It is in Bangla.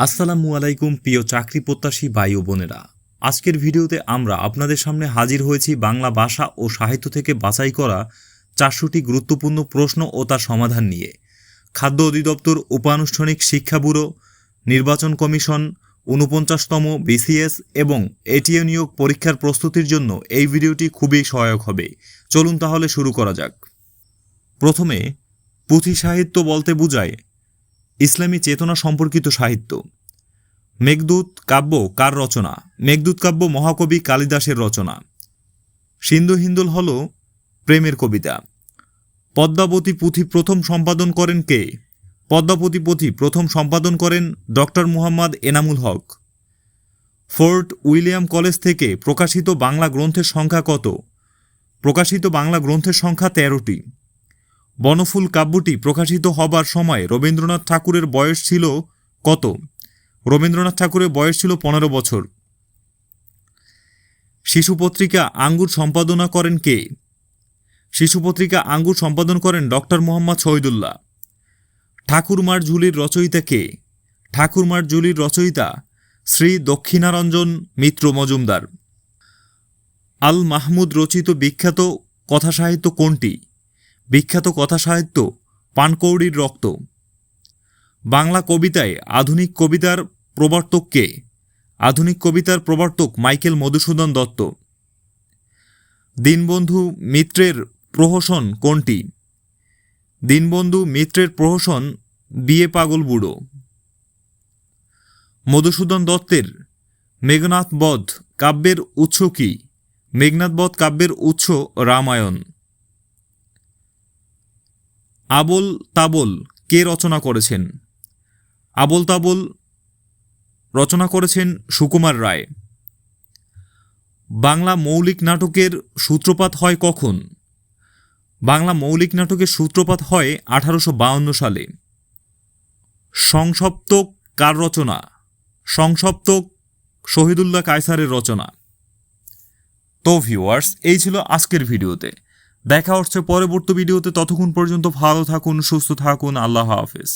আসসালামু আলাইকুম প্রিয় চাকরি প্রত্যাশী ভাই ও বোনেরা। আজকের ভিডিওতে আমরা আপনাদের সামনে হাজির হয়েছি বাংলা ভাষা ও সাহিত্য থেকে বাছাই করা 400টি গুরুত্বপূর্ণ প্রশ্ন ও তার সমাধান নিয়ে। খাদ্য অধিদপ্তর, উপানুষ্ঠানিক শিক্ষা ব্যুরো, নির্বাচন কমিশন, 49তম বিসিএস এবং এটিএ নিয়োগ পরীক্ষার প্রস্তুতির জন্য এই ভিডিওটি খুবই সহায়ক হবে। চলুন তাহলে শুরু করা যাক। প্রথমে, পুঁথি সাহিত্য বলতে বোঝায় ইসলামী চেতনা সম্পর্কিত সাহিত্য। মেঘদূত কাব্য কার রচনা? মেঘদূত কাব্য মহাকবি কালিদাসের রচনা। সিন্ধু হিন্দুল হল প্রেমের কবিতা। পদ্মাবতী পুঁথি প্রথম সম্পাদন করেন কে? পদ্মাবতী পুঁথি প্রথম সম্পাদন করেন doctor Muhammad Enamul Haque. Fort William college থেকে প্রকাশিত বাংলা গ্রন্থের সংখ্যা কত? প্রকাশিত বাংলা গ্রন্থের সংখ্যা 13টি। বনফুল কাব্যটি প্রকাশিত হবার সময় রবীন্দ্রনাথ ঠাকুরের বয়স ছিল কত? রবীন্দ্রনাথ ঠাকুরের বয়স ছিল 15 বছর। শিশু পত্রিকা আঙ্গুর সম্পাদনা করেন কে? শিশু পত্রিকা আঙ্গুর সম্পাদন করেন ডক্টর মোহাম্মদ শহীদুল্লাহ। ঠাকুরমার ঝুলির রচয়িতা কে? ঠাকুরমার ঝুলির রচয়িতা শ্রী দক্ষিণারঞ্জন মিত্র মজুমদার। আল মাহমুদ রচিত বিখ্যাত কথাসাহিত্য কোনটি? বিখ্যাত কথাসাহিত্য পানকৌড়ির রক্ত। বাংলা কবিতায় আধুনিক কবিতার প্রবর্তক কে? আধুনিক কবিতার প্রবর্তক মাইকেল মধুসূদন দত্ত। দীনবন্ধু মিত্রের প্রহসন কোনটি? দীনবন্ধু মিত্রের প্রহসন বিয়ে পাগল বুড়ো। মধুসূদন দত্তের মেঘনাদ বধ কাব্যের উৎস কি? মেঘনাদ বধ কাব্যের উৎস রামায়ণ। আবোল তাবোল কে রচনা করেছেন? আবোল তাবোল রচনা করেছেন সুকুমার রায়। বাংলা মৌলিক নাটকের সূত্রপাত হয় কখন? বাংলা মৌলিক নাটকের সূত্রপাত হয় 1852 সালে। সংসপ্তক কার রচনা? সংসপ্তক শহীদুল্লাহ কায়সারের রচনা। তো ভিউয়ার্স, এই ছিল আজকের ভিডিওতে। দেখা হচ্ছে পরবর্তী ভিডিওতে। ততক্ষণ পর্যন্ত ভালো থাকুন, সুস্থ থাকুন। আল্লাহ হাফেজ।